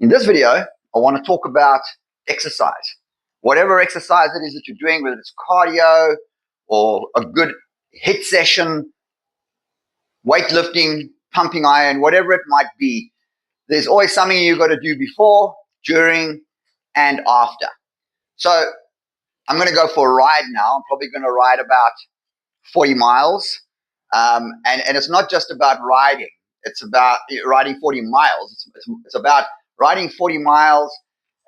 In this video, I want to talk about exercise. Whatever exercise it is that you're doing, whether it's cardio or a good HIIT session, weightlifting, pumping iron, whatever it might be, there's always something you've got to do before, during, and after. So I'm going to go for a ride now. I'm probably going to ride about 40 miles. And it's not just about riding. It's about riding 40 miles. It's about riding 40 miles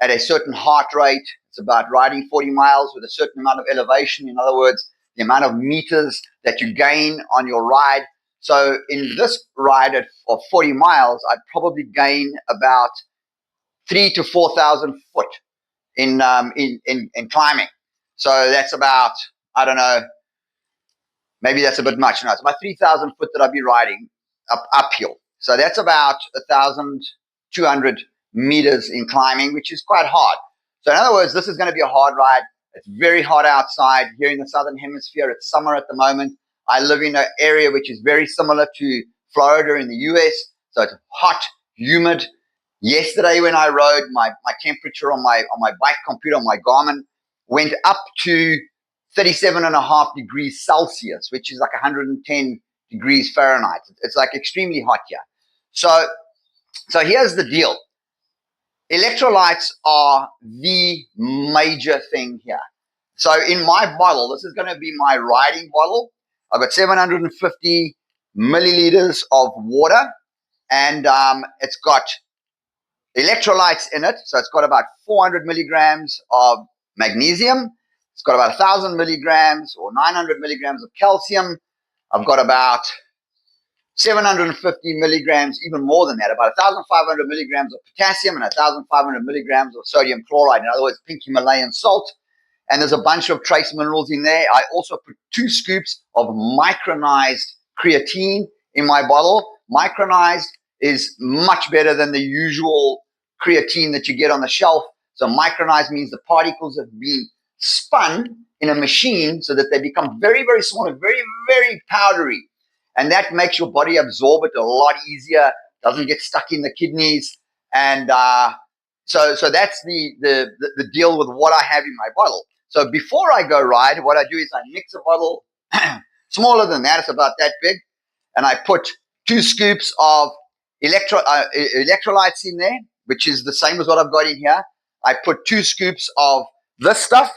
at a certain heart rate. It's about riding 40 miles with a certain amount of elevation. In other words, the amount of meters that you gain on your ride. So in this ride of 40 miles, I'd probably gain about 3,000 to 4,000 foot in climbing. So that's about, I don't know, maybe that's a bit much. No, it's about 3,000 foot that I'd be riding uphill. So that's about 1,200 meters in climbing, which is quite hard. So in other words, this is going to be a hard ride. It's very hot outside here in the Southern Hemisphere. It's summer at the moment. I live in an area which is very similar to Florida in the US. So it's hot, humid. Yesterday when I rode, my temperature on my bike computer, on my Garmin, went up to 37.5 degrees Celsius, which is like 110 degrees Fahrenheit. It's like extremely hot here. So here's the deal. Electrolytes are the major thing here. So in my bottle, this is going to be my riding bottle. I've got 750 milliliters of water, and it's got electrolytes in it. So it's got about 400 milligrams of magnesium. It's got about 1,000 milligrams or 900 milligrams of calcium. I've got about 750 milligrams, even more than that, about 1,500 milligrams of potassium and 1,500 milligrams of sodium chloride, in other words, pink Himalayan salt. And there's a bunch of trace minerals in there. I also put 2 scoops of micronized creatine in my bottle. Micronized is much better than the usual creatine that you get on the shelf. So micronized means the particles have been spun in a machine so that they become very, very small and very, very powdery. And that makes your body absorb it a lot easier, doesn't get stuck in the kidneys. And so that's the deal with what I have in my bottle. So before I go ride, what I do is I mix a bottle smaller than that, it's about that big, and I put 2 scoops of electrolytes in there, which is the same as what I've got in here. I put 2 scoops of this stuff,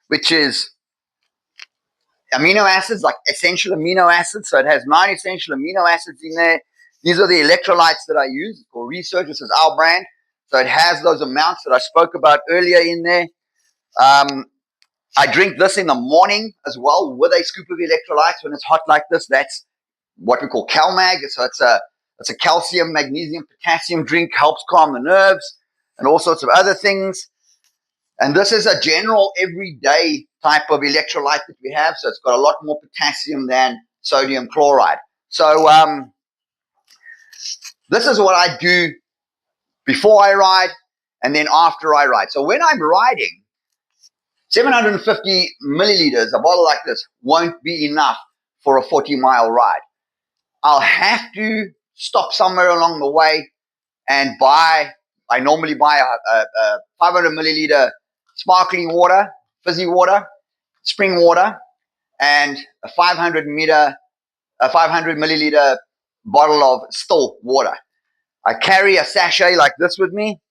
which is amino acids, like essential amino acids. So it has 9 essential amino acids in there. These are the electrolytes that I use for research. This is our brand. So it has those amounts that I spoke about earlier in there. I drink this in the morning as well with a scoop of electrolytes when it's hot like this. That's what we call CalMag. So it's a calcium, magnesium, potassium drink, helps calm the nerves and all sorts of other things. And this is a general everyday type of electrolyte that we have. So it's got a lot more potassium than sodium chloride. So this is what I do before I ride and then after I ride. So when I'm riding, 750 milliliters, a bottle like this, won't be enough for a 40-mile ride. I'll have to stop somewhere along the way and I normally buy a 500 milliliter sparkling water, fizzy water, spring water, and a 500 milliliter bottle of still water. I carry a sachet like this with me,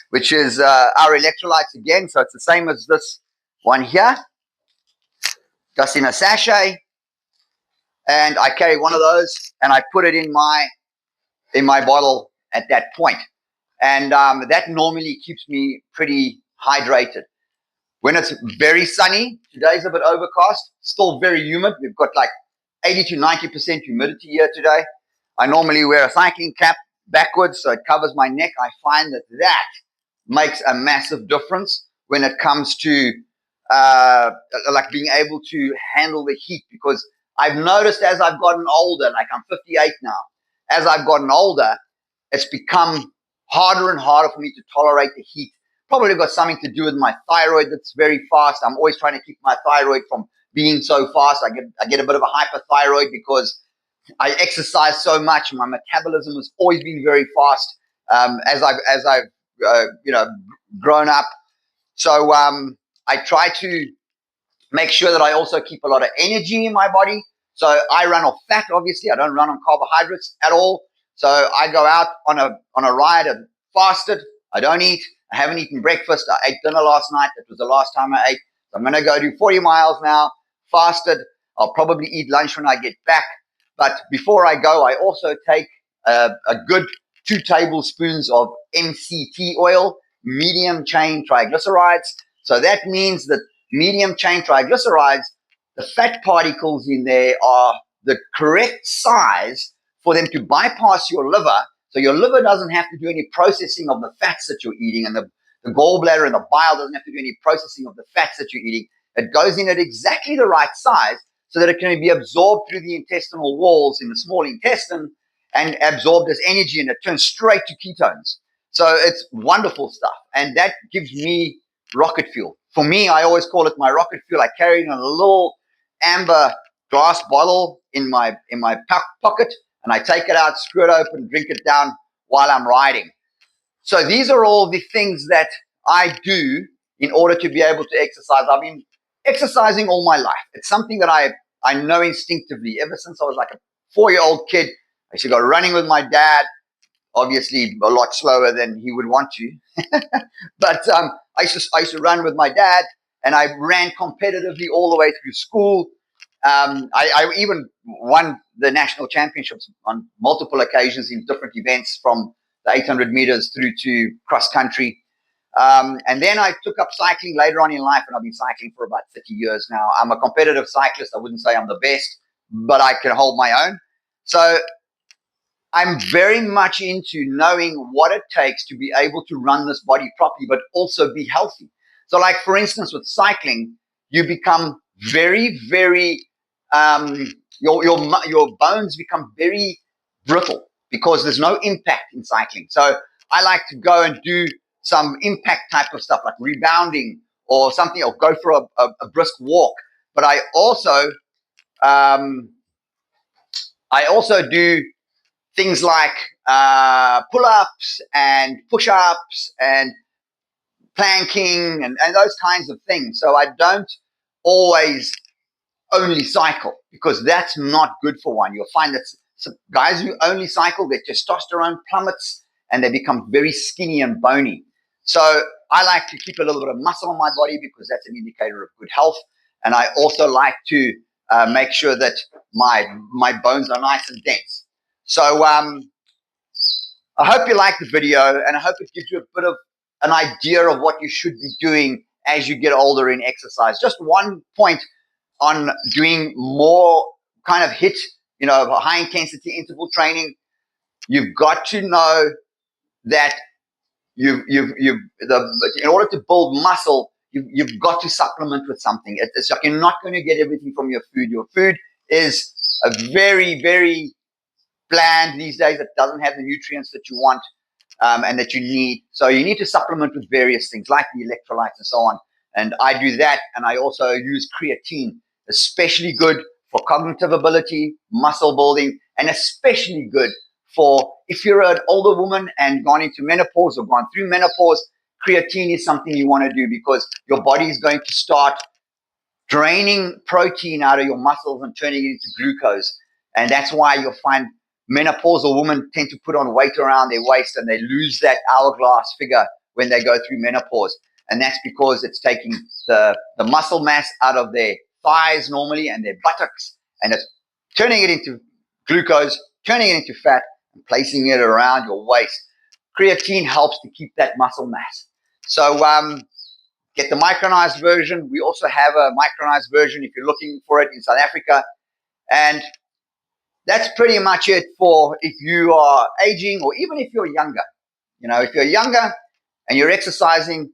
which is our electrolytes again. So it's the same as this one here, just in a sachet. And I carry one of those and I put it in my bottle at that point. And that normally keeps me pretty hydrated. When it's very sunny, today's a bit overcast, still very humid. We've got like 80 to 90% humidity here today. I normally wear a cycling cap backwards so it covers my neck. I find that makes a massive difference when it comes to like being able to handle the heat, because I've noticed as I've gotten older, like I'm 58 now, as I've gotten older, it's become harder and harder for me to tolerate the heat. Probably got something to do with my thyroid that's very fast. I'm always trying to keep my thyroid from being so fast. I get a bit of a hyperthyroid because I exercise so much. My metabolism has always been very fast. as I've grown up. So I try to make sure that I also keep a lot of energy in my body. So I run off fat, obviously. I don't run on carbohydrates at all. So I go out on a ride and fasted. I don't eat. I haven't eaten breakfast. I ate dinner last night. That was the last time I ate. So I'm going to go do 40 miles now, fasted. I'll probably eat lunch when I get back. But before I go, I also take a good 2 tablespoons of MCT oil, medium chain triglycerides. So that means that medium chain triglycerides, the fat particles in there are the correct size for them to bypass your liver. So your liver doesn't have to do any processing of the fats that you're eating, and the gallbladder and the bile doesn't have to do any processing of the fats that you're eating. It goes in at exactly the right size so that it can be absorbed through the intestinal walls in the small intestine and absorbed as energy, and it turns straight to ketones. So it's wonderful stuff, and that gives me rocket fuel. For me, I always call it my rocket fuel. I carry it in a little amber glass bottle in my pocket, and I take it out, screw it open, drink it down while I'm riding. So these are all the things that I do in order to be able to exercise. I've been exercising all my life. It's something that I know instinctively. Ever since I was like a 4-year-old kid, I used to go running with my dad, obviously a lot slower than he would want to. But I used to run with my dad, and I ran competitively all the way through school. I even won the national championships on multiple occasions in different events, from the 800 meters through to cross country. And then I took up cycling later on in life, and I've been cycling for about 30 years now. I'm a competitive cyclist. I wouldn't say I'm the best, but I can hold my own. So I'm very much into knowing what it takes to be able to run this body properly, but also be healthy. So, like, for instance, with cycling, you become very, very, your bones become very brittle because there's no impact in cycling. So I like to go and do some impact type of stuff, like rebounding or something, or go for a brisk walk. But I also do things like pull-ups and push-ups and planking and those kinds of things. So I don't always only cycle, because that's not good for one. You'll find that guys who only cycle, their testosterone plummets and they become very skinny and bony. So I like to keep a little bit of muscle on my body because that's an indicator of good health. And I also like to make sure that my bones are nice and dense. So I hope you like the video, and I hope it gives you a bit of an idea of what you should be doing as you get older in exercise. Just one point on doing more kind of HIIT, high intensity interval training. You've got to know that in order to build muscle, you've got to supplement with something. It's like you're not going to get everything from your food. Your food is a very, very bland these days. It doesn't have the nutrients that you want and that you need. So you need to supplement with various things like the electrolytes and so on. And I do that, and I also use creatine, especially good for cognitive ability, muscle building, and especially good for if you're an older woman and gone into menopause or gone through menopause. Creatine is something you want to do because your body is going to start draining protein out of your muscles and turning it into glucose. And that's why you'll find menopausal women tend to put on weight around their waist, and they lose that hourglass figure when they go through menopause. And that's because it's taking the muscle mass out of their thighs normally and their buttocks, and it's turning it into glucose, turning it into fat, and placing it around your waist. Creatine helps to keep that muscle mass. So get the micronized version. We also have a micronized version if you're looking for it in South Africa. And that's pretty much it for if you are aging, or even if you're younger. If you're younger and you're exercising,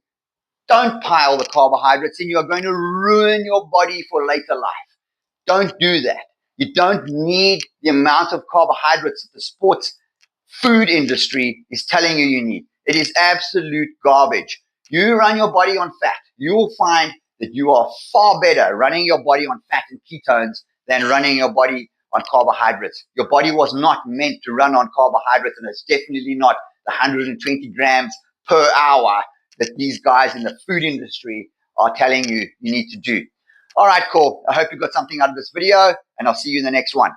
don't pile the carbohydrates in. You're going to ruin your body for later life. Don't do that. You don't need the amount of carbohydrates that the sports food industry is telling you need. It is absolute garbage. You run your body on fat. You will find that you are far better running your body on fat and ketones than running your body on carbohydrates. Your body was not meant to run on carbohydrates, and it's definitely not the the 120 grams per hour that these guys in the food industry are telling you you need to do. All right, cool. I hope you got something out of this video, and I'll see you in the next one.